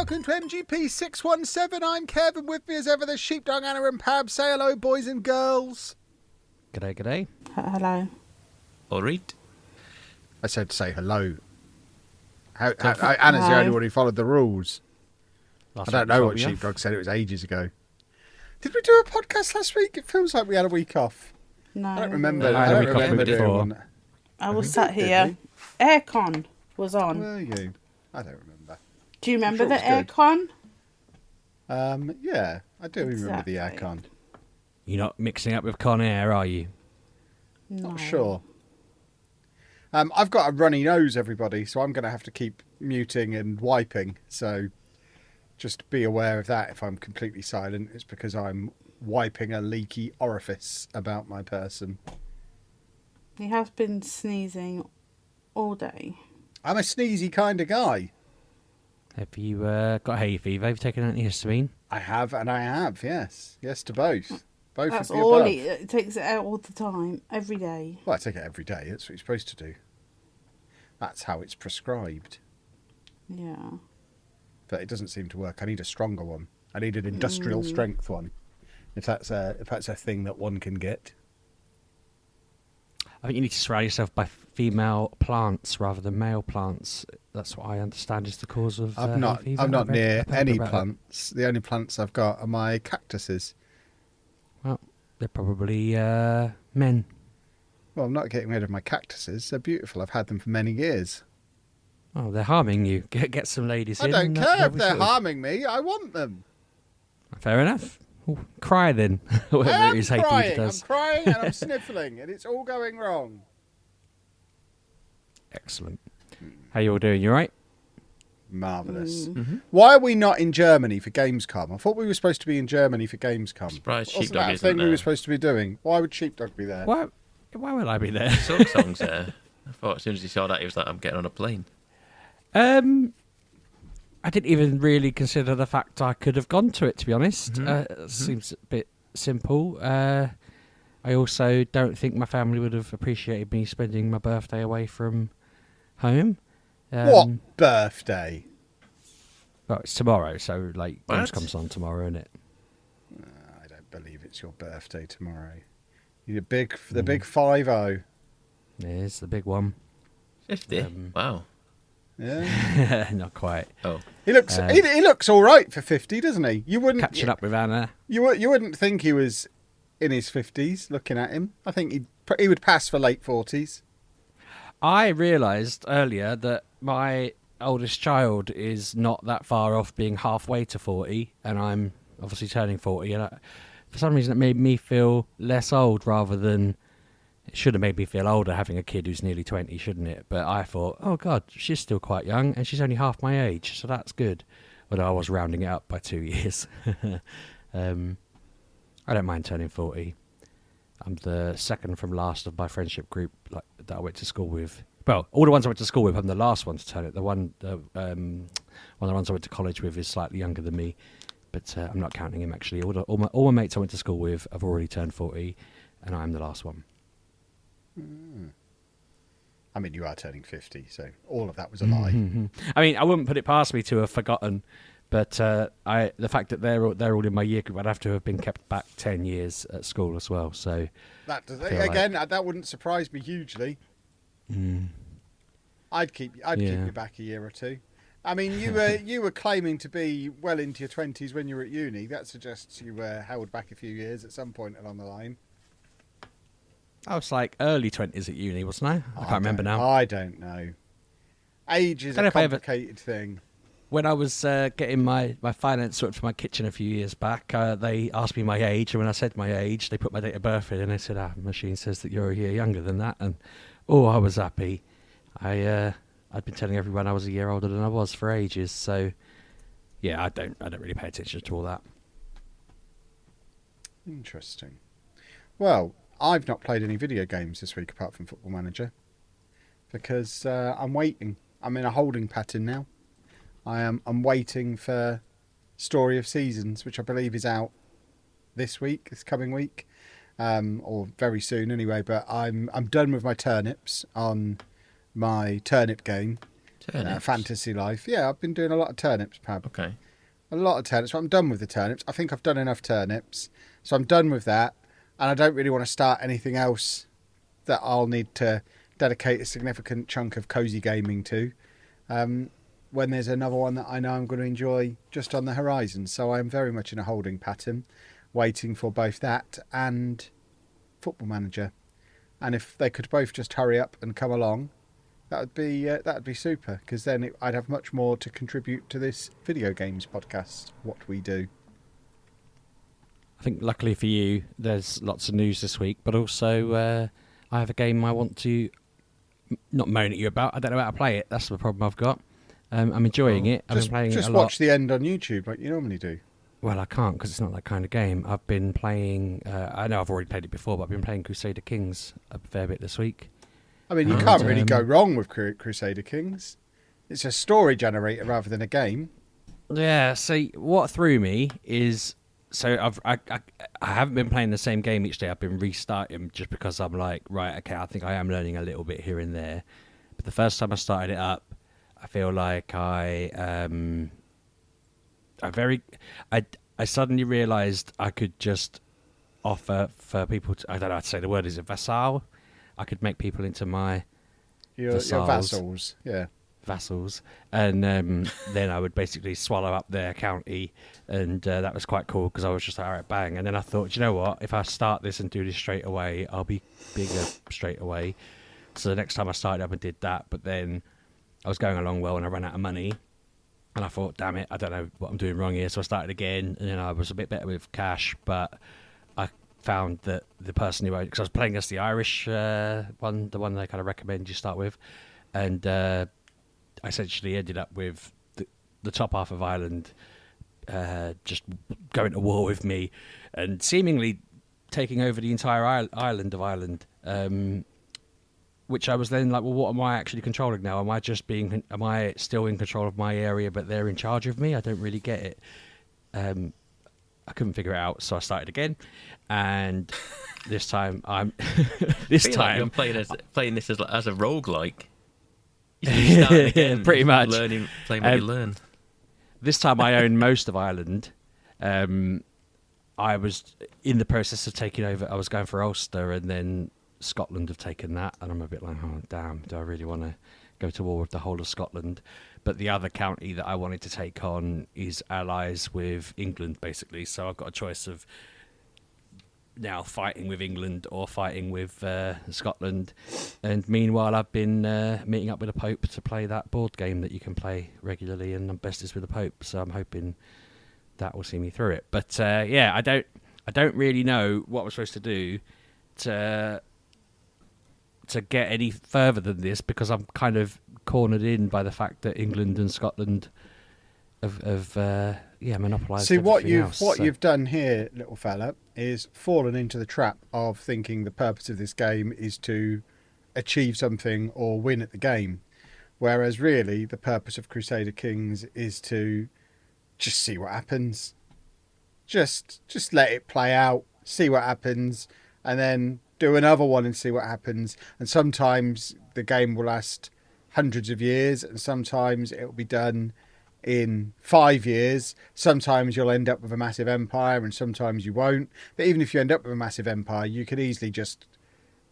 welcome to MGP617. I'm Kevin. With me as ever, the Sheepdog, Anna and Pab. Say hello, boys and girls. G'day, g'day. Hello. All right. I said say hello. Anna's the only one who followed the rules. I don't know what Sheepdog said. It was ages ago. Did we do a podcast last week? It feels like we had a week off. No. I don't remember. I don't remember doing before. one. I was sat here. Aircon was on. Were you? I don't remember. Do you remember I'm the sure it aircon? Yeah, I do remember the Exactly. aircon. You're not mixing up with Con Air, are you? No. Not sure. I've got a runny nose, everybody, so I'm going to have to keep muting and wiping. So just be aware of that. If I'm completely silent, it's because I'm wiping a leaky orifice about my person. He has been sneezing all day. I'm a sneezy kind of guy. Have you got hay fever? Have you taken antihistamine? I have, and I have, yes. Yes to both. Both That's of the all above. it takes it out all the time, every day. Well, I take it every day. That's what you're supposed to do. That's how it's prescribed. Yeah. But it doesn't seem to work. I need a stronger one. I need an industrial strength one. If that's a thing that one can get. I think you need to surround yourself by female plants rather than male plants. That's what I understand is the cause of hay fever. I'm not near I've heard any about that. plants. The only plants I've got are my cactuses. Well, they're probably men. Well, I'm not getting rid of my cactuses. They're beautiful. I've had them for many years. Oh, they're harming you. Get some ladies I in. don't and care if lovely they're sort of- harming me. I want them. Fair enough. Ooh, cry then. Whatever I am it is hay crying. fever does. I'm crying and I'm sniffling, and it's all going wrong. Excellent. How you all doing? You all right? Marvellous. Mm-hmm. Why are we not in Germany for Gamescom? I thought we were supposed to be in Germany for Gamescom. Surprised Wasn't Sheepdog that a isn't thing we there. were supposed to be doing? Why would Sheepdog be there? Why would I be there? Silk Song's there. I thought as soon as he saw that, he was like, I'm getting on a plane. I didn't even really consider the fact I could have gone to it, to be honest. It seems a bit simple. I also don't think my family would have appreciated me spending my birthday away from home. What birthday? Well, it's tomorrow, so like What? Gamescom's on tomorrow, isn't it? I don't believe it's your birthday tomorrow. You're the big 5-0. It's the big one. 50? Wow. Yeah. Not quite. Oh. He looks all right for 50, doesn't he? You wouldn't Catching up with Anna. You wouldn't think he was in his 50s looking at him. I think he would pass for late 40s. I realised earlier that my oldest child is not that far off being halfway to 40, and I'm obviously turning 40, and for some reason it made me feel less old rather than... It should have made me feel older having a kid who's nearly 20, shouldn't it? But I thought, oh God, she's still quite young, and she's only half my age, so that's good. Although I was rounding it up by 2 years. I don't mind turning 40. I'm the second from last of my friendship group that I went to school with. Well, all the ones I went to school with, I'm the last one to turn it. One of the ones I went to college with is slightly younger than me, but I'm not counting him actually. All my mates I went to school with have already turned 40, and I'm the last one. I mean, you are turning 50, so all of that was a lie. I mean, I wouldn't put it past me to have forgotten, but the fact that they're all in my year group, I'd have to have been kept back 10 years at school as well. So That wouldn't surprise me hugely. I'd keep you back a year or two. I mean, you were claiming to be well into your 20s when you were at uni. That suggests you were held back a few years at some point along the line. I was like early 20s at uni, wasn't I? I can't remember now. I don't know. Age is a complicated thing. When I was getting my finance sorted for my kitchen a few years back, they asked me my age, and when I said my age, they put my date of birth in, and they said, the machine says that you're a year younger than that. And, I was happy. I'd been telling everyone I was a year older than I was for ages, so, yeah, I don't really pay attention to all that. Interesting. Well, I've not played any video games this week apart from Football Manager because I'm waiting. I'm in a holding pattern now. I'm waiting for Story of Seasons, which I believe is out this coming week, or very soon anyway. But I'm done with my turnips on my turnip game. Turnips. fantasy life. Yeah, I've been doing a lot of turnips, Pab. Okay. A lot of turnips. But I'm done with the turnips. I think I've done enough turnips. So I'm done with that. And I don't really want to start anything else that I'll need to dedicate a significant chunk of cozy gaming to. When there's another one that I know I'm going to enjoy just on the horizon. So I'm very much in a holding pattern, waiting for both that and Football Manager. And if they could both just hurry up and come along, that'd be super. Because then I'd have much more to contribute to this video games podcast. What we do. I think luckily for you, there's lots of news this week, but also I have a game I want to not moan at you about. I don't know how to play it. That's the problem I've got. I'm enjoying it. I've been playing it a lot. Just watch the end on YouTube like you normally do. Well, I can't because it's not that kind of game. I've been playing... I know I've already played it before, but I've been playing Crusader Kings a fair bit this week. I mean, you can't really go wrong with Crusader Kings. It's a story generator rather than a game. Yeah, see, what threw me is... So I haven't been playing the same game each day. I've been restarting just because I'm like, right, okay, I think I am learning a little bit here and there. But the first time I started it up, I feel like I suddenly realised I could just offer for people to, I don't know how to say the word, is it vassal? I could make people into my Your vassals, yeah. Vassals, and then I would basically swallow up their county, and that was quite cool because I was just like, all right, bang. And then I thought, you know what, if I start this and do this straight away, I'll be bigger straight away. So the next time I started up and did that, but then I was going along well and I ran out of money, and I thought, damn it, I don't know what I'm doing wrong here. So I started again, and then I was a bit better with cash, but I found that the person who owned, because I was playing against the Irish one, the one they kind of recommend you start with, and I essentially ended up with the top half of Ireland just going to war with me and seemingly taking over the entire island of Ireland, which I was then like, well, what am I actually controlling now? Am I still in control of my area but they're in charge of me? I don't really get it. I couldn't figure it out, so I started again, and this time I'm like you're playing this as a roguelike. You start again, pretty much playing what you learn. This time I own most of Ireland. I was in the process of taking over. I was going for Ulster, and then Scotland have taken that, and I'm a bit like, oh damn, do I really want to go to war with the whole of Scotland? But the other county that I wanted to take on is allies with England, basically. So I've got a choice of now fighting with England or fighting with Scotland. And meanwhile, I've been meeting up with the Pope to play that board game that you can play regularly, and I'm bestest with the Pope. So I'm hoping that will see me through it. But yeah, I don't really know what we're supposed to do to get any further than this, because I'm kind of cornered in by the fact that England and Scotland have monopolised. See, what you've done here, little fella, is fallen into the trap of thinking the purpose of this game is to achieve something or win at the game, whereas really the purpose of Crusader Kings is to just see what happens. Just let it play out, see what happens, and then do another one and see what happens. And sometimes the game will last hundreds of years, and sometimes it will be done in 5 years. Sometimes you'll end up with a massive empire, and sometimes you won't. But even if you end up with a massive empire, you could easily just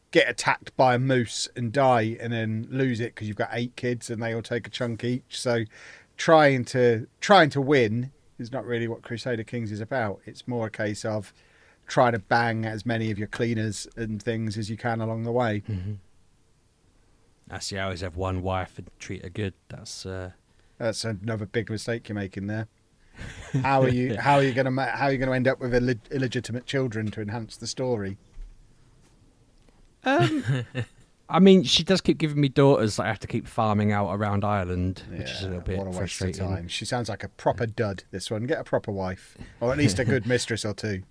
get attacked by a moose and die, and then lose it because you've got 8 kids and they all take a chunk each. So trying to win is not really what Crusader Kings is about. It's more a case of try to bang as many of your cleaners and things as you can along the way. Mm-hmm. That's I always have one wife and treat her good. That's another big mistake you're making there. How are you going to end up with illegitimate children to enhance the story? I mean, she does keep giving me daughters that I have to keep farming out around Ireland, which is a little bit frustrating. Time. She sounds like a proper dud, this one. Get a proper wife, or at least a good mistress or two.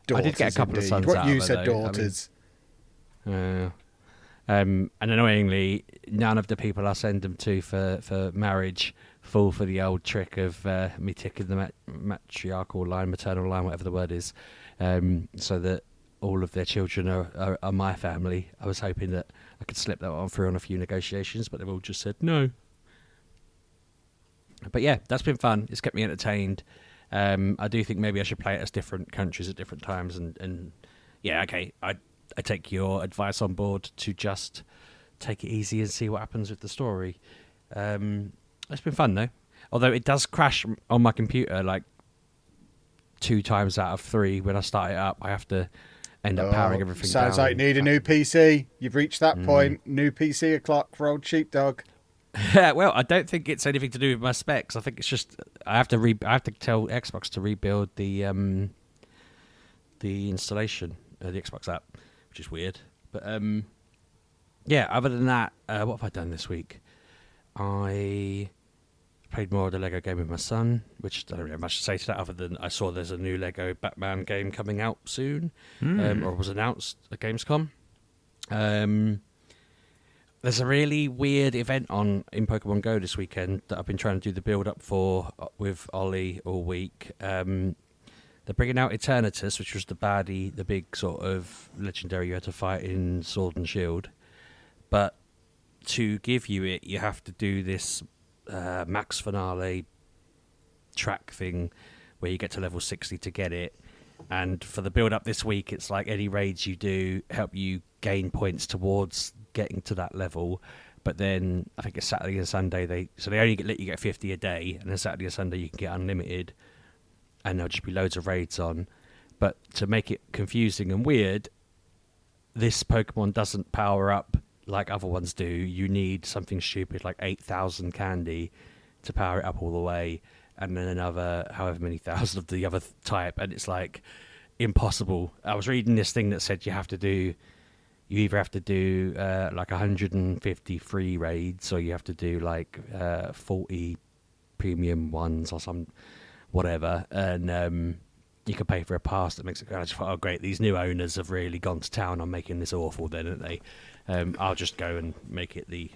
Daughters, I did get a couple of sons what out you of her, said, though. daughters. And annoyingly, none of the people I send them to for marriage fall for the old trick of me ticking the matriarchal line, maternal line, whatever the word is, so that all of their children are my family. I was hoping that I could slip that one through on a few negotiations, but they've all just said no. But yeah, that's been fun. It's kept me entertained. I do think maybe I should play it as different countries at different times, and yeah, okay, I take your advice on board to just take it easy and see what happens with the story. It's been fun though, although it does crash on my computer like 2 times out of 3 when I start it up. I have to end up powering everything down. Sounds like you need a new PC. You've reached that point. New PC o'clock for old Sheepdog. Well, I don't think it's anything to do with my specs. I think it's just I have to tell Xbox to rebuild the installation, the Xbox app, which is weird. But yeah, other than that, what have I done this week? I played more of the Lego game with my son, which I don't really have much to say to that other than I saw there's a new Lego Batman game coming out soon, or was announced at Gamescom. There's a really weird event in Pokemon Go this weekend that I've been trying to do the build-up for with Ollie all week. They're bringing out Eternatus, which was the baddie, the big sort of legendary you had to fight in Sword and Shield. But to give you it, you have to do this max finale track thing where you get to level 60 to get it. And for the build-up this week, it's like any raids you do help you gain points towards getting to that level. But then I think it's Saturday and Sunday they only let you get 50 a day, and then Saturday and Sunday you can get unlimited, and there'll just be loads of raids on. But to make it confusing and weird, this Pokemon doesn't power up like other ones do. You need something stupid like 8,000 candy to power it up all the way, and then another however many thousand of the other type, and it's like impossible. I was reading this thing that said you either have to do like 150 free raids, or you have to do like 40 premium ones or some whatever, and you can pay for a pass that makes it. I just thought, oh great, these new owners have really gone to town on making this awful, then, haven't they? I'll just go and make it the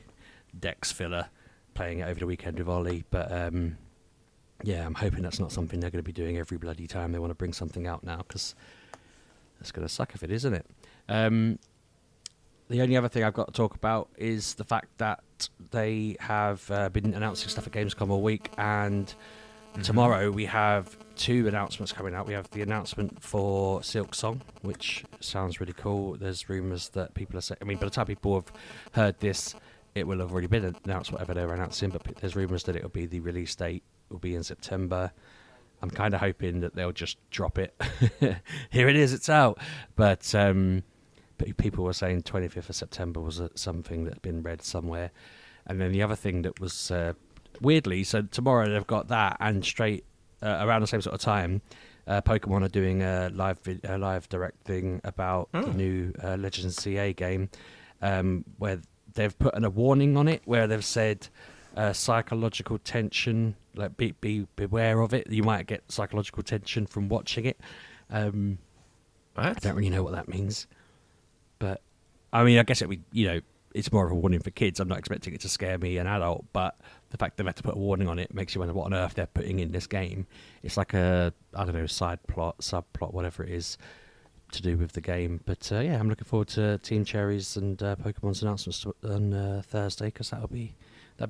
Dex filler, playing it over the weekend with Ollie. But yeah, I'm hoping that's not something they're going to be doing every bloody time they want to bring something out now, because that's going to suck if it is, isn't it? The only other thing I've got to talk about is the fact that they have been announcing stuff at Gamescom all week, and tomorrow we have 2 announcements coming out. We have the announcement for Silk Song, which sounds really cool. There's rumours that people are saying, I mean, by the time people have heard this, it will have already been announced, whatever they're announcing, but there's rumours that it'll be the release date will be in September. I'm kind of hoping that they'll just drop it. Here it is, it's out. But people were saying 25th of September was something that had been read somewhere. And then the other thing that was weirdly, so tomorrow they've got that, and straight around the same sort of time, Pokemon are doing a live direct thing about the new Legends CA game, where they've put a warning on it where they've said psychological tension, like beware of it. You might get psychological tension from watching it. I don't really know what that means, but I mean, I guess it'd be, it's more of a warning for kids. I'm not expecting it to scare me, an adult, but the fact they've had to put a warning on it makes you wonder what on earth they're putting in this game. It's like a, I don't know, subplot, whatever it is, to do with the game. But yeah, I'm looking forward to Team Cherry's and Pokemon's announcements on Thursday, because that'd be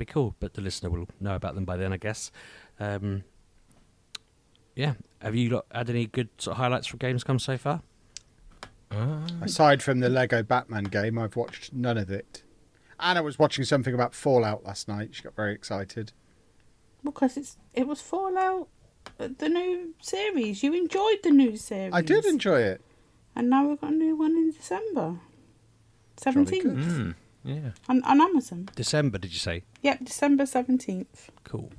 cool. But the listener will know about them by then, I guess. Yeah, have you had any good sort of highlights from Gamescom so far? Aside from the Lego Batman game, I've watched none of it. Anna was watching something about Fallout last night. She got very excited. Well, because it was Fallout, the new series. You enjoyed the new series. I did enjoy it. And now we've got a new one in December 17th. Yeah. On Amazon. December, did you say? Yep, December 17th. Cool.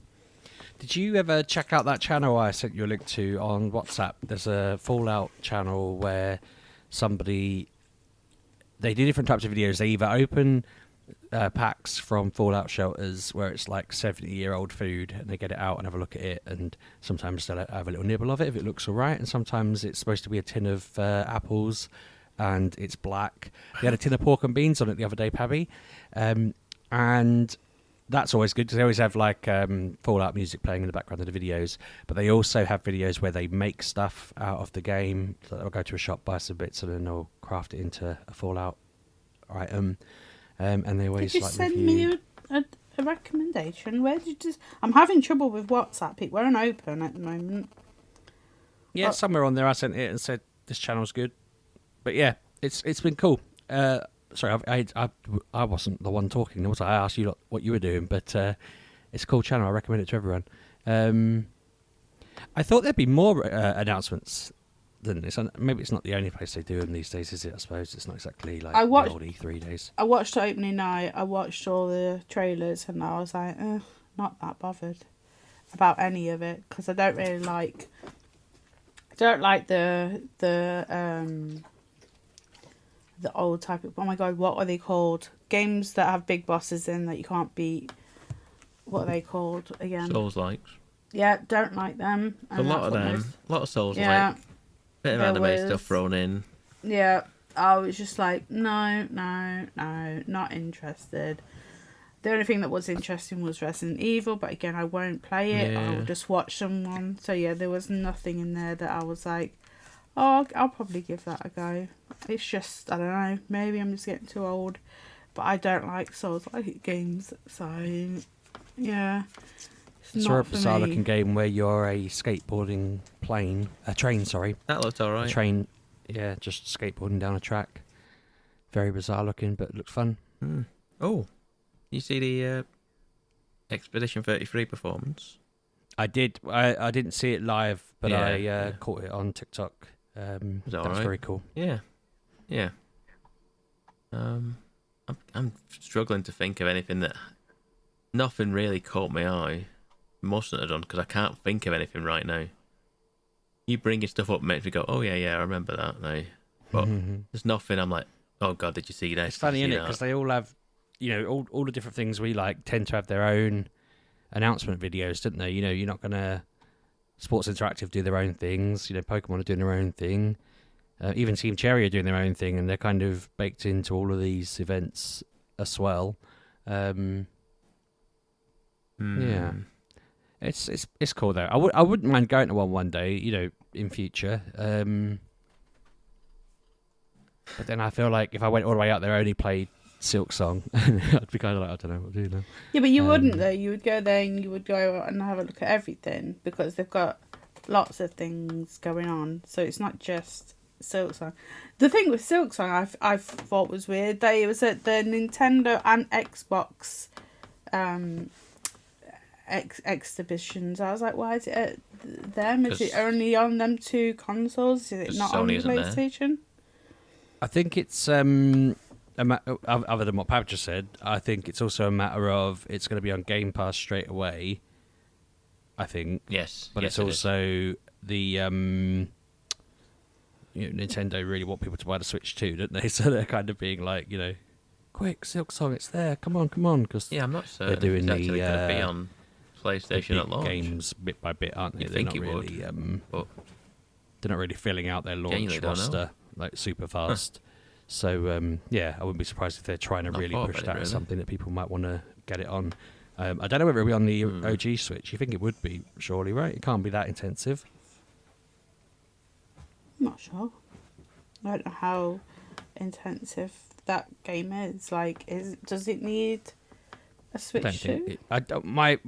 Did you ever check out that channel I sent you a link to on WhatsApp? There's a Fallout channel where they do different types of videos. They either open packs from Fallout shelters where it's like 70-year-old food, and they get it out and have a look at it, and sometimes they'll have a little nibble of it if it looks all right, and sometimes it's supposed to be a tin of apples and it's black. They had a tin of pork and beans on it the other day, Pabby, and that's always good because they always have like Fallout music playing in the background of the videos. But they also have videos where they make stuff out of the game. So they'll go to a shop, buy some bits, and then they'll craft it into a Fallout item. and they always Did you like send review. me a recommendation? Where did you just... I'm having trouble with WhatsApp. It won't open at the moment. Yeah, somewhere on there I sent it and said this channel's good. But yeah, it's been cool. Sorry, I wasn't the one talking. Was I asked you what you were doing, but it's a cool channel. I recommend it to everyone. I thought there'd be more announcements than this. Maybe it's not the only place they do them these days, is it? I suppose it's not exactly like the old E3 days. I watched the opening night. I watched all the trailers, and I was like, not that bothered about any of it because I don't really like. I don't like the old type of. Oh my god, what are they called? Games that have big bosses in that you can't beat. What are they called again? Souls likes. Yeah, don't like them. A lot of them. A lot of Souls Yeah. like. Bit of anime stuff thrown in. Yeah, I was just like, no, not interested. The only thing that was interesting was Resident Evil, but again, I won't play it. Yeah. I'll just watch someone. So yeah, there was nothing in there that I was like, oh, I'll probably give that a go. It's just, I don't know, maybe I'm just getting too old, but I don't like Souls-like games, so yeah. It's a bizarre looking game where you're a train, sorry. That looked alright. A train, yeah, just skateboarding down a track. Very bizarre looking, but it looked fun. Oh, you see the Expedition 33 performance? I did. I didn't see it live, but Yeah, I caught it on TikTok. That was right? very cool. Yeah. I'm struggling to think of anything that... Nothing really caught my eye. Mustn't have done, because I can't think of anything right now. You bringing stuff up makes me go, oh yeah, I remember that now. But there's nothing I'm like, oh god, did you see this? It's funny, isn't it? Because they all have, all the different things we like tend to have their own announcement videos, don't they? You're not going to... Sports Interactive do their own things. Pokemon are doing their own thing. Even Team Cherry are doing their own thing, and they're kind of baked into all of these events as well. Yeah. It's cool though. I wouldn't mind going to one day, in future. But then I feel like if I went all the way out there, I only played Silk Song, I'd be kind of like, I don't know what to do now. Yeah, but you wouldn't though. You would go there and you would go and have a look at everything because they've got lots of things going on. So it's not just Silk Song. The thing with Silk Song, I thought was weird. It was at the Nintendo and Xbox exhibitions. I was like, why is it at them? Is it only on them two consoles? Is it not on PlayStation? I think it's other than what Pab just said, I think it's also a matter of it's going to be on Game Pass straight away. I think but it's also the Nintendo really want people to buy the Switch too, don't they? So they're kind of being like, quick, Silk Song, it's there. Come on, because I'm not certain they're doing it's actually going to be on PlayStation at launch. Games bit by bit, aren't they? They're not really, but they're not really filling out their launch roster like super fast. So I wouldn't be surprised if they're trying to really push that as something that people might want to get it on. I don't know whether it'll be on the OG Switch. You think it would be, surely, right? It can't be that intensive. I'm not sure. I don't know how intensive that game is. Like, does it need a Switch too? My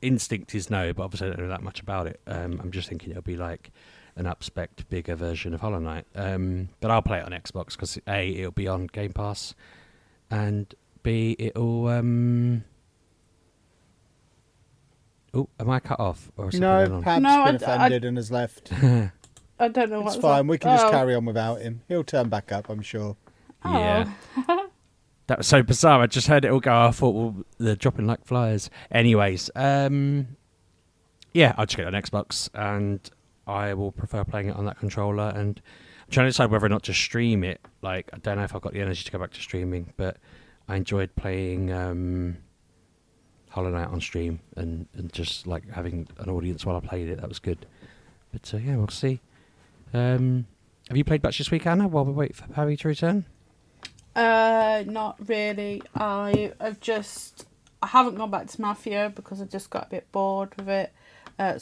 instinct is no, but obviously I don't know that much about it. I'm just thinking it'll be like an upspec bigger version of Hollow Knight. But I'll play it on Xbox because A, it'll be on Game Pass, and B, it'll... Oh, am I cut off? Or is no, Pab's been offended and has left. I don't know what's It's fine, we can just carry on without him. He'll turn back up, I'm sure. Yeah. That was so bizarre. I just heard it all go. I thought, well, they're dropping like flies. Anyways, I'll just get it on Xbox, and I will prefer playing it on that controller. And I'm trying to decide whether or not to stream it. Like, I don't know if I've got the energy to go back to streaming, but I enjoyed playing Hollow Knight on stream and just like having an audience while I played it. That was good. But we'll see. Have you played much this week, Anna, while we wait for Harry to return? Not really. I haven't gone back to Mafia because I just got a bit bored with it.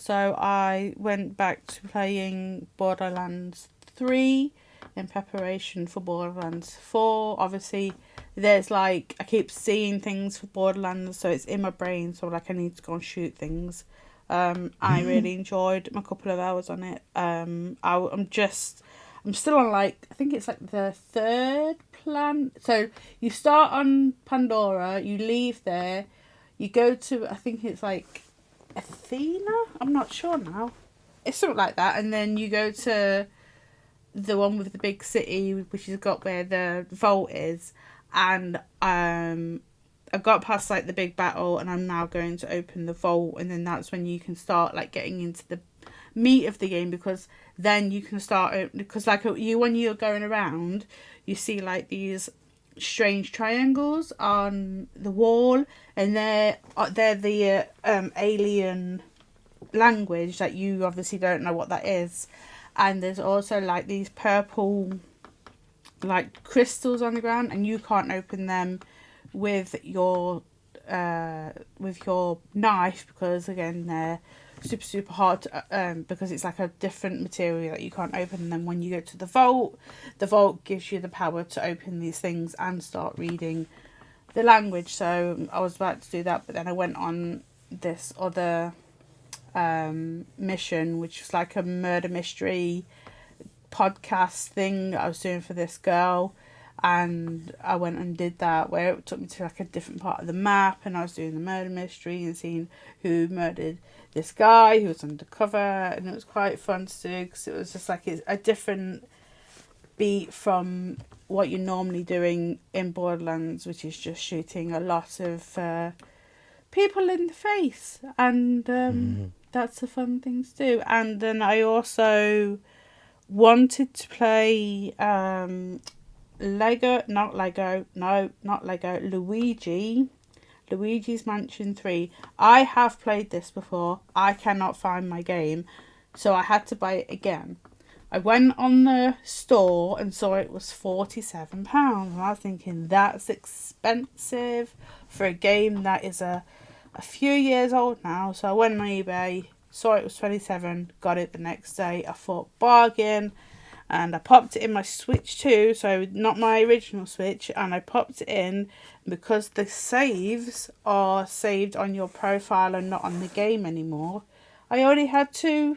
So I went back to playing Borderlands 3 in preparation for Borderlands 4. Obviously, there's like, I keep seeing things for Borderlands, so it's in my brain, so like I need to go and shoot things. I really enjoyed my couple of hours on it. I'm still on like, I think it's like the third plan. So you start on Pandora, you leave there, you go to, I think it's like Athena? I'm not sure now. It's something like that. And then you go to the one with the big city, which has got where the vault is. And I got past like the big battle, and I'm now going to open the vault. And then that's when you can start like getting into the meat of the game, because then you can start, because like when you're going around, you see like these strange triangles on the wall, and they're the alien language that you obviously don't know what that is. And there's also like these purple like crystals on the ground, and you can't open them with your knife, because again they're super hard to, because it's like a different material that you can't open. And then when you go to the vault gives you the power to open these things and start reading the language. So I was about to do that, but then I went on this other mission, which was like a murder mystery podcast thing that I was doing for this girl. And I went and did that, where it took me to like a different part of the map, and I was doing the murder mystery and seeing who murdered this guy who was undercover, and it was quite fun to do, because it was just like it's a different beat from what you're normally doing in Borderlands, which is just shooting a lot of people in the face, and that's a fun thing to do. And then I also wanted to play Luigi's Mansion 3. I have played this before. I cannot find my game, so I had to buy it again. I went on the store and saw it was £47, and I was thinking that's expensive for a game that is a few years old now. So I went on eBay, saw it was 27, got it the next day. I thought bargain. And I popped it in my Switch too, so not my original Switch, and I popped it in, because the saves are saved on your profile and not on the game anymore. I only had two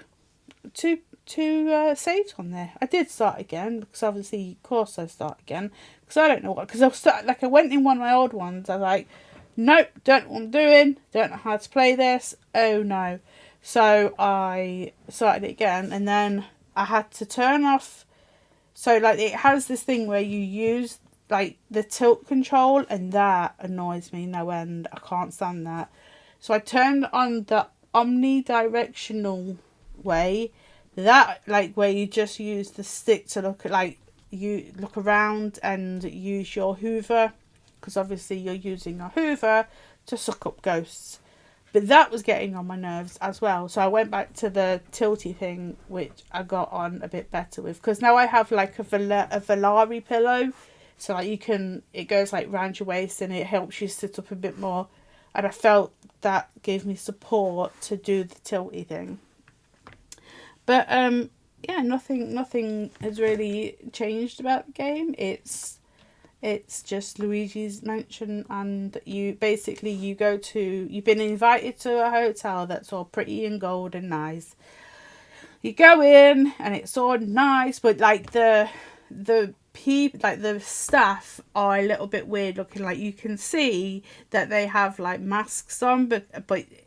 saves on there. I did start again, because obviously, of course I start again, because I don't know what, because I went in one of my old ones, I was like, nope, don't know what I'm doing, don't know how to play this, oh no. So I started it again, and then I had to turn off. So like it has this thing where you use like the tilt control, and that annoys me no end. I can't stand that. So I turned on the omnidirectional way, that like where you just use the stick to look at, like you look around and use your hoover, because obviously you're using a hoover to suck up ghosts. But that was getting on my nerves as well. So I went back to the tilty thing, which I got on a bit better with. Because now I have like a Valari pillow. So like it goes like round your waist, and it helps you sit up a bit more. And I felt that gave me support to do the tilty thing. But yeah, nothing has really changed about the game. It's just Luigi's Mansion, and you've been invited to a hotel that's all pretty and gold and nice. You go in and it's all nice, but like the people, like the staff are a little bit weird looking. Like you can see that they have like masks on, but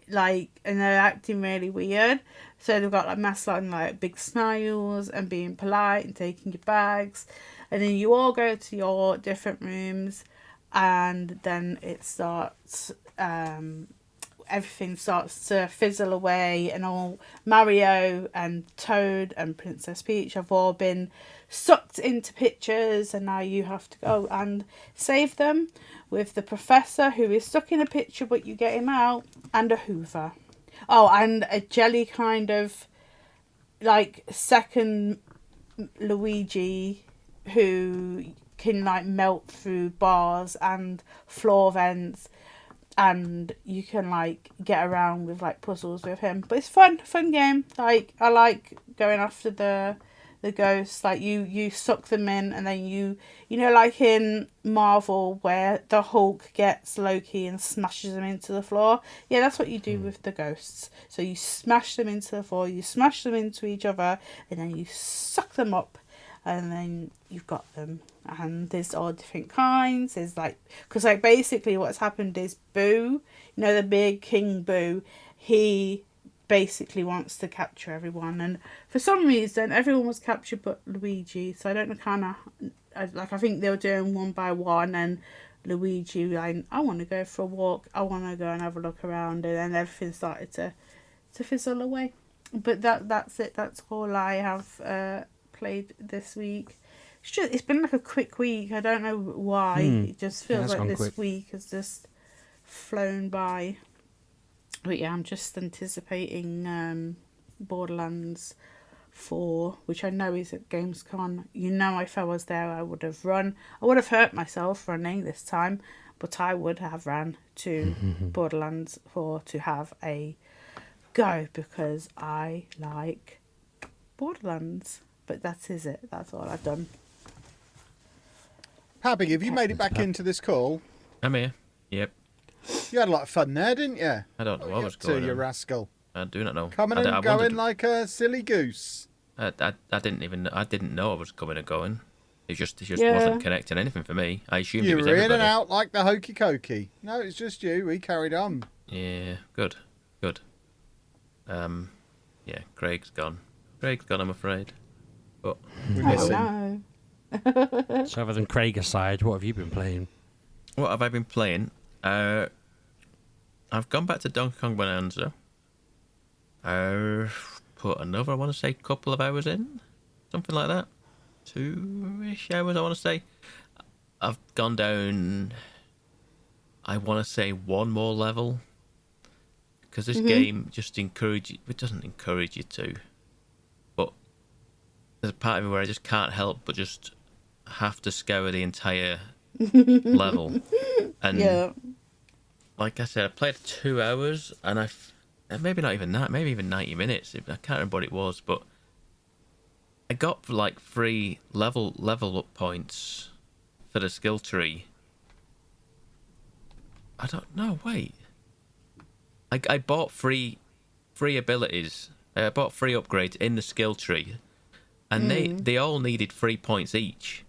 like, and they're acting really weird. So they've got like masks on, like big smiles and being polite and taking your bags. And then you all go to your different rooms, and then it starts, everything starts to fizzle away, and all Mario and Toad and Princess Peach have all been sucked into pictures, and now you have to go and save them with the professor, who is stuck in a picture, but you get him out, and a hoover. Oh, and a jelly kind of, like, second Luigi, who can like melt through bars and floor vents, and you can like get around with like puzzles with him. But it's fun game. Like I like going after the the ghosts. Like you suck them in, and then you know, like in Marvel where the Hulk gets Loki and smashes them into the floor. Yeah, that's what you do with the ghosts. So you smash them into the floor, you smash them into each other, and then you suck them up, and then you've got them. And there's all different kinds. There's like, because like basically what's happened is Boo, you know, the big King Boo, he basically wants to capture everyone, and for some reason everyone was captured but Luigi. So I don't know, kind of like, I think they were doing one by one, and Luigi like, I want to go for a walk, I want to go and have a look around, and then everything started to fizzle away. But that's it. That's all I have played this week. It's been like a quick week. I don't know why. It just feels like this quick. week has just flown by. But yeah, I'm just anticipating Borderlands 4, which I know is at Gamescom. You know, if I was there, I would have run. I would have hurt myself running this time, but I would have ran to Borderlands 4 to have a go, because I like Borderlands. But that is it. That's all I've done. Pabby, have you made it back into this call? I'm here. Yep. You had a lot of fun there, didn't you? I don't know what was To going you on. rascal. I do not know. Coming and going wondered- like a silly goose. I didn't know I was coming and going. It just Yeah. wasn't connecting anything for me. I assumed You it was were in everybody. and out like the hokey cokey. No, it's just you. We carried on. Yeah, good. Yeah, Craig's gone. I'm afraid. But We Oh miss him. no. So other than Craig aside, what have you been playing? what have I been playing? I've gone back to Donkey Kong Bonanza. Put another, I want to say, couple of hours in, something like that. 2-ish hours, I want to say. I've gone down, I want to say, one more level, because this game just it doesn't encourage you to, but there's a part of me where I just can't help but just have to scour the entire level. And Yeah. like I said, I played 2 hours, and maybe not even that, maybe even 90 minutes. I can't remember what it was, but I got like 3 level up points for the skill tree. I don't know. Wait, I bought 3 abilities. I bought 3 upgrades in the skill tree, and they all needed 3 points each.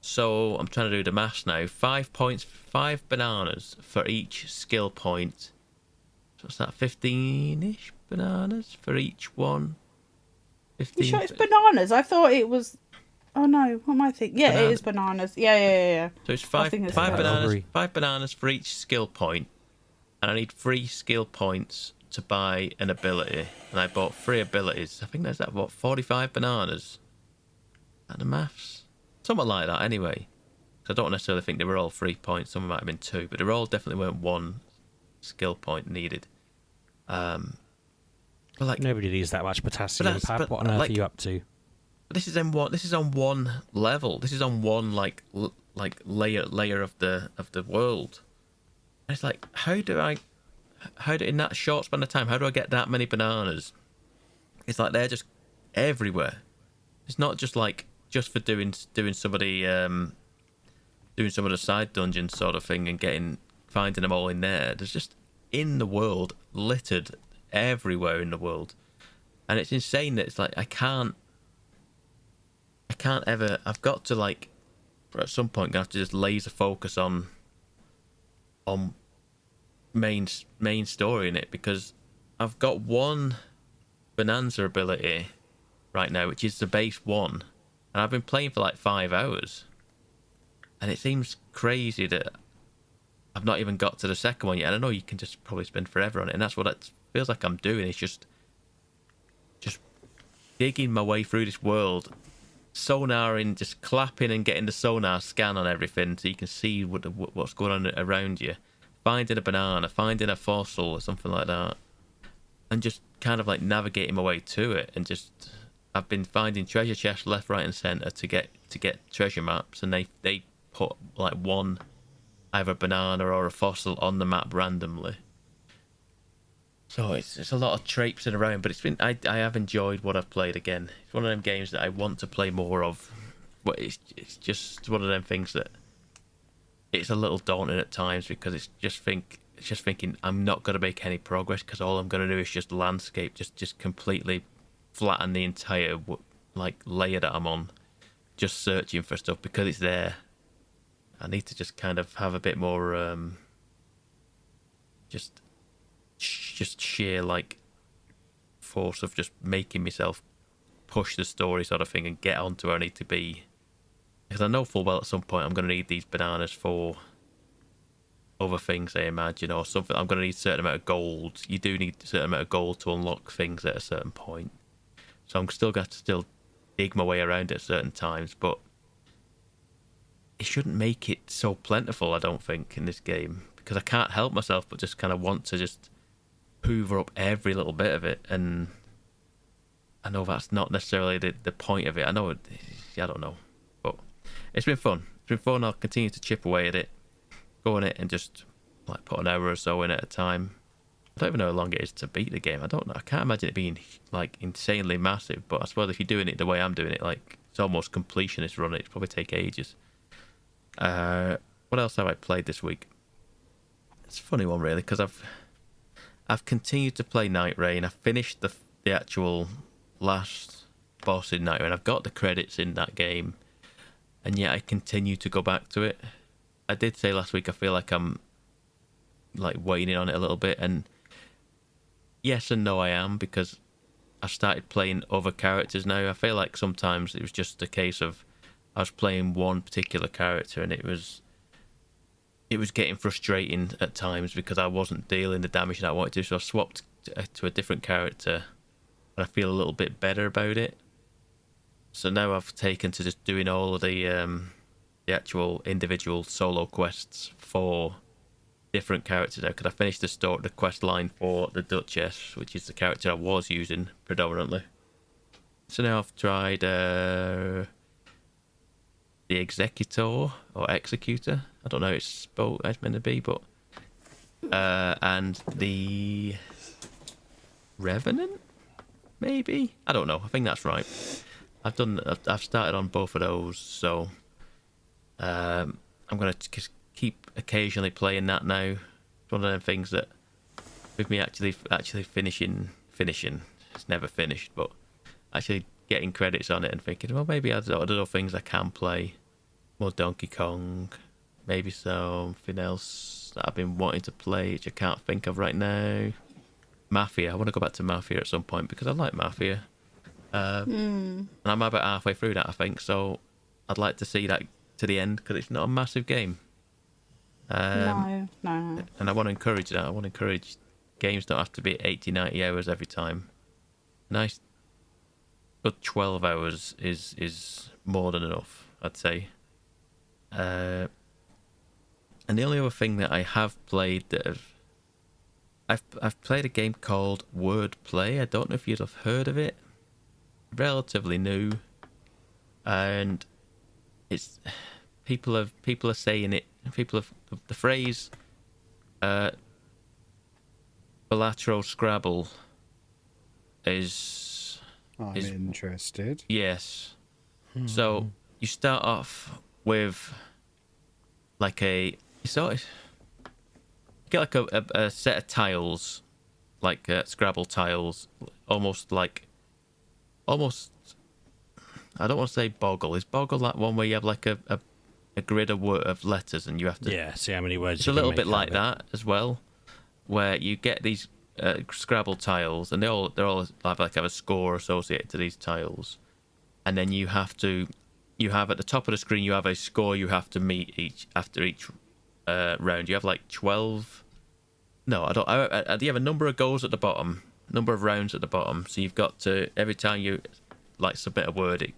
So I'm trying to do the maths now. 5 points, 5 bananas for each skill point. So what's that? 15-ish bananas for each one. 15. You sure it's bananas? I thought it was. Oh no, what am I thinking? Yeah, it is bananas. Yeah. So it's I 5 think it's bananas. strawberry. 5 bananas for each skill point, and I need 3 skill points to buy an ability. And I bought 3 abilities. I think there's that, what, 45 bananas. And the maths. Something like that, anyway. So I don't necessarily think they were all 3 points. Some might have been 2, but they all definitely weren't 1 skill point needed. But like, Nobody needs that much potassium, that's- Pab. but, What on earth like- are you up to? this is on one level. This is on one like layer of the world. And it's like, how do in that short span of time, how do I get that many bananas? It's like they're just everywhere. It's not just like just for doing somebody doing some of the side dungeons sort of thing and finding them all in there. There's just in the world, littered everywhere in the world, and it's insane that it's like I can't ever. I've got to, like, at some point, gonna have to just laser focus on main story in it, because I've got one Bananza ability right now, which is the base one, and I've been playing for like 5 hours, and it seems crazy that I've not even got to the second one yet. And I know you can just probably spend forever on it, and that's what it feels like I'm doing. It's just digging my way through this world, sonaring, just clapping and getting the sonar scan on everything so you can see what's going on around you, finding a banana, finding a fossil or something like that, and just kind of like navigating my way to it. And just I've been finding treasure chests left, right, and centre to get treasure maps, and they put like one, either a banana or a fossil on the map randomly. So it's a lot of traipsing around, but I have enjoyed what I've played again. It's one of them games that I want to play more of, but it's just one of them things that it's a little daunting at times because it's just thinking I'm not going to make any progress because all I'm going to do is just landscape, just completely flatten the entire like layer that I'm on, just searching for stuff because it's there. I need to just kind of have a bit more just sheer like force of just making myself push the story sort of thing and get onto where I need to be. Because I know full well at some point I'm going to need these bananas for other things, I imagine, or something. I'm going to need a certain amount of gold. You do need a certain amount of gold to unlock things at a certain point. So I'm still going to dig my way around at certain times, but it shouldn't make it so plentiful, I don't think, in this game. Because I can't help myself but just kind of want to just hoover up every little bit of it. And I know that's not necessarily the point of it. I don't know. But it's been fun. It's been fun. I'll continue to chip away at it. Go on it and just like put an hour or so in at a time. I don't even know how long it is to beat the game. I don't know. I can't imagine it being like insanely massive. But I suppose if you're doing it the way I'm doing it, like it's almost completionist run, it'd probably take ages. What else have I played this week? It's a funny one really because I've continued to play Night Rain. I finished the actual last boss in Night Rain. I've got the credits in that game, and yet I continue to go back to it. I did say last week I feel like I'm like waning on it a little bit, and yes and no I am, because I've started playing other characters now. I feel like sometimes it was just a case of I was playing one particular character and it was getting frustrating at times because I wasn't dealing the damage that I wanted to, so I swapped to a different character and I feel a little bit better about it. So now I've taken to just doing all of the actual individual solo quests for different characters now, because I finished the quest line for the Duchess, which is the character I was using predominantly. So now I've tried the Executor or Executor. I don't know how it's meant to be, but and the Revenant, maybe. I don't know. I think that's right. I've started on both of those, so I'm gonna just keep occasionally playing that now. It's one of them things that with me actually finishing. It's never finished, but actually getting credits on it and thinking, well, maybe there's other things I can play. More Donkey Kong, maybe something else that I've been wanting to play, which I can't think of right now. Mafia. I want to go back to Mafia at some point because I like Mafia. And I'm about halfway through that, I think, so I'd like to see that to the end because it's not a massive game. No. And I want to encourage that. I want to encourage games don't have to be 80, 90 hours every time. Nice. But 12 hours is more than enough, I'd say. And the only other thing that I have played that I've played a game called Wordplay. I don't know if you'd have heard of it. Relatively new, and it's people are saying it. The phrase bilateral Scrabble is. I'm interested. Yes. So you start off with like you get like a set of tiles, like Scrabble tiles, almost. I don't want to say Boggle. Is Boggle that one where you have like a grid of letters and you have to? Yeah, see how many words. It's a little bit like that as well, where you get these Scrabble tiles, and they all have a score associated to these tiles, and then you have at the top of the screen you have a score you have to meet after each round. You have like 12. No, I don't. You have a number of goals at the bottom, number of rounds at the bottom. So you've got to every time you like submit a word,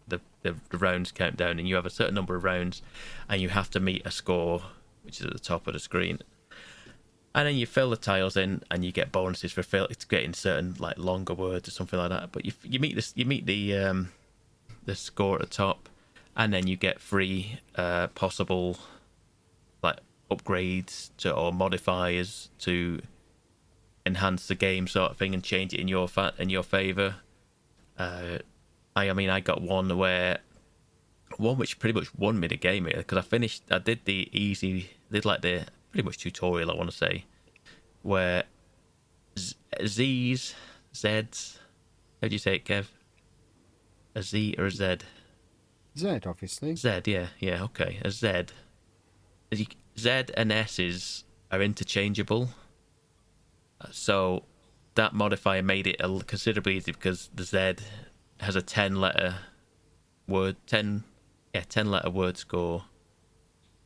the rounds count down, and you have a certain number of rounds, and you have to meet a score which is at the top of the screen. And then you fill the tiles in, and you get bonuses for getting certain like longer words or something like that. But you meet the score at the top, and then you get free possible like upgrades or modifiers to enhance the game sort of thing and change it in your favor. I mean, I got one which pretty much won me the game because I did like the pretty much tutorial, I want to say, where Z's, how do you say it, Kev? A Z or a Z? Z, obviously. Z, yeah, okay. A Z. Z and S's are interchangeable. So that modifier made it considerably easier because the Z has a 10-letter word score.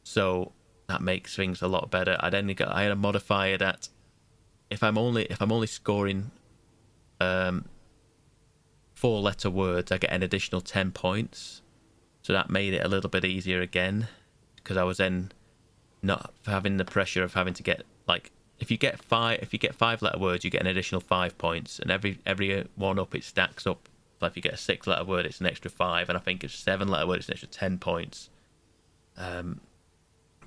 So that makes things a lot better. I had a modifier that if I'm only scoring 4-letter words, I get an additional 10 points. So that made it a little bit easier again, because I was then not having the pressure of having to get, like, if you get 5-letter words, you get an additional 5 points, and every one up it stacks up. So if you get a 6-letter word, it's an extra 5, and I think it's 7-letter word, it's an extra 10 points.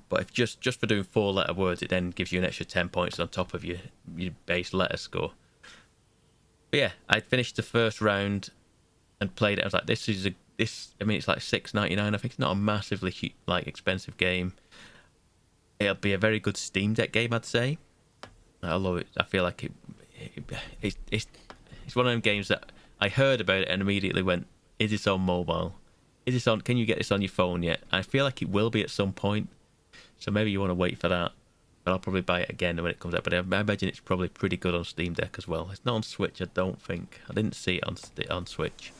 But if just for doing 4-letter words, it then gives you an extra 10 points on top of your base letter score. But yeah, I finished the first round and played it. I was like, I mean, it's like $6.99. I think it's not a massively expensive game. It'll be a very good Steam Deck game, I'd say. I love it. I feel like it's one of them games that I heard about it and immediately went, is this on mobile? Can you get this on your phone yet? I feel like it will be at some point. So maybe you want to wait for that. But I'll probably buy it again when it comes out. But I imagine it's probably pretty good on Steam Deck as well. It's not on Switch, I don't think. I didn't see it on Switch.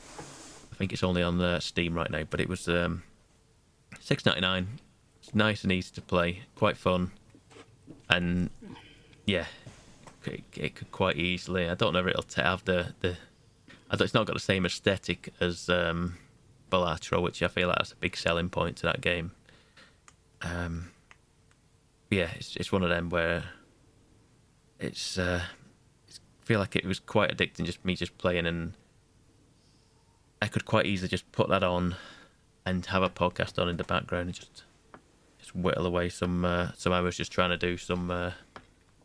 I think it's only on Steam right now. But it was $6.99. It's nice and easy to play. Quite fun. And yeah, it could quite easily. I don't know if it'll have it's not got the same aesthetic as Balatro, which I feel like that's a big selling point to that game. Yeah, it's one of them where I feel like it was quite addicting, just playing, and I could quite easily just put that on and have a podcast on in the background and just whittle away some hours just trying to do some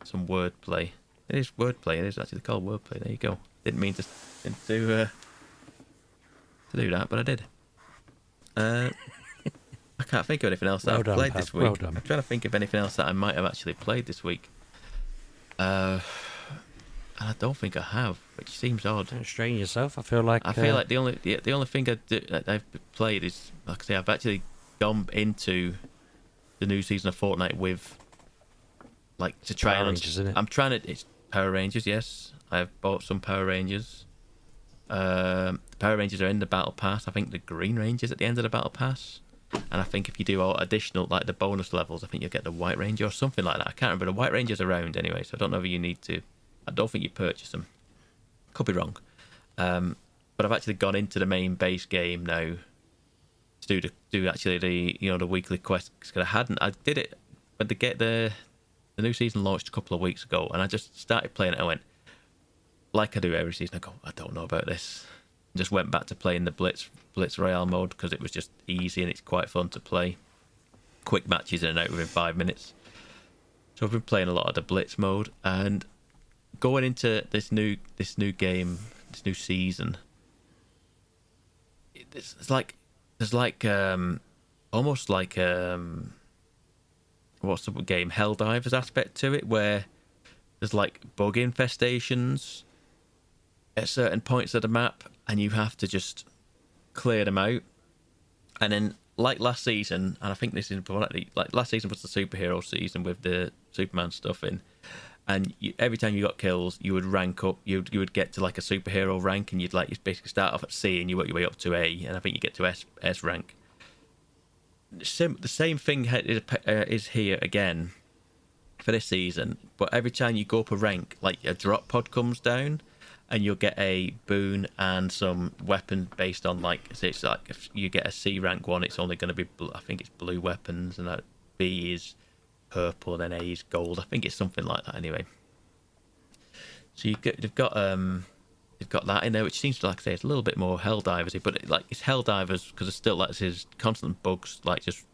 wordplay. It is wordplay. It is actually called wordplay. There you go. Didn't mean to do that, but I did. I can't think of anything else that I've played this week. Well done. I'm trying to think of anything else that I might have actually played this week. And I don't think I have, which seems odd. Don't strain yourself. I feel like the only thing I've played is, like I say, I've actually gone into the new season of Fortnite with, like, to try Power Rangers, isn't it? It's Power Rangers, yes. I've bought some Power Rangers. The Power Rangers are in the Battle Pass. I think the Green Ranger's at the end of the Battle Pass. And I think if you do all additional, like the bonus levels, I think you'll get the White Ranger or something like that. I can't remember. The White Ranger's around anyway, so I don't know if you need to. I don't think you purchase them. Could be wrong. But I've actually gone into the main base game now to do actually the weekly quests, because I did it when the new season launched a couple of weeks ago, and I just started playing it. I went, like I do every season, I go, I don't know about this. Just went back to playing the Blitz Royale mode because it was just easy and it's quite fun to play. Quick matches in and out within 5 minutes. So I've been playing a lot of the Blitz mode, and going into this new game, this new season, there's almost like what's the game, Helldivers aspect to it, where there's like bug infestations at certain points of the map, and you have to just clear them out. And then, like last season, and I think this is like last season was the superhero season with the Superman stuff in, and every time you got kills, you would rank up. You would get to like a superhero rank, and you'd basically start off at C and you work your way up to A, and I think you get to S rank. The same thing is here again for this season, but every time you go up a rank, like a drop pod comes down, and you'll get a boon and some weapons based on, like, so it's like if you get a C rank one, it's only going to be, I think it's blue weapons, and that B is purple, and then A is gold. I think it's something like that anyway. So they've got that in there, which seems to, like I say, it's a little bit more Helldiversy, but it's Helldivers because it's still like there's constant bugs, like just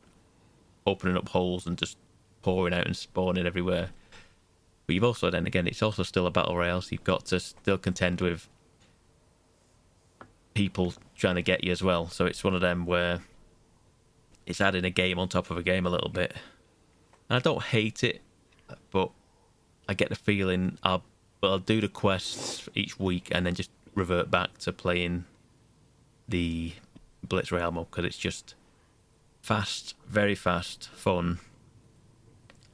opening up holes and just pouring out and spawning everywhere. But you've also, then again, it's also still a battle royale, so you've got to still contend with people trying to get you as well. So it's one of them where it's adding a game on top of a game a little bit. And I don't hate it, but I get the feeling I'll do the quests each week and then just revert back to playing the Blitz Royale mode, because it's just fast, very fast, fun.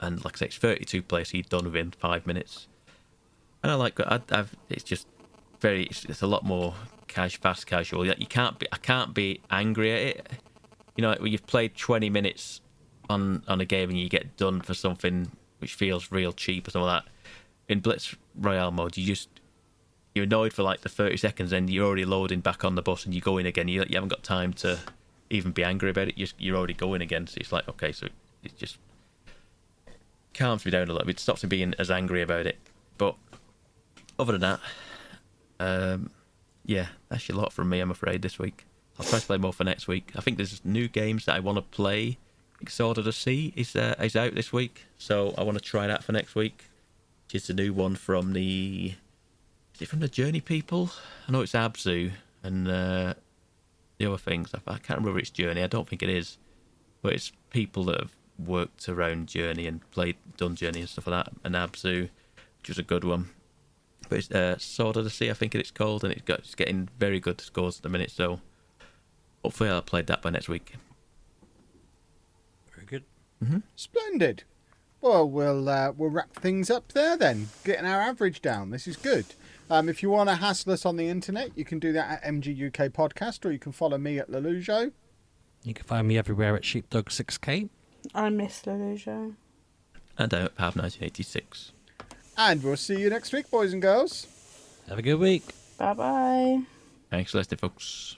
And like I say, it's 32 players, so you're done within 5 minutes. And I like it's just it's a lot more fast casual. I can't be angry at it. You know, when you've played 20 minutes on a game and you get done for something which feels real cheap or something like that. In Blitz Royale mode, you're annoyed for like the 30 seconds, and you're already loading back on the bus, and you go in again. You haven't got time to even be angry about it. You're already going again. So it's like, okay, so it just calms me down a little bit. It stops me being as angry about it. But other than that, yeah, that's a lot from me, I'm afraid, this week. I'll try to play more for next week. I think there's new games that I want to play. Sword of the Sea is out this week, so I want to try that for next week. Which is the new one from the... Is it from the Journey people? I know it's Abzu and the other things. I can't remember if it's Journey. I don't think it is. But it's people that have worked around Journey and done Journey and stuff like that. And Abzu, which was a good one. But it's Sword of the Sea, I think it's called, and it's getting very good scores at the minute. So hopefully I'll play that by next week. Very good. Mm-hmm. Splendid. Well, we'll wrap things up there then, getting our average down. This is good. If you want to hassle us on the internet, you can do that at Mgukpodcast, or you can follow me at Lelujo. You can find me everywhere at Sheepdog 6K. I miss Luigi. And I have 1986. And we'll see you next week, boys and girls. Have a good week. Bye bye. Thanks for listening, folks.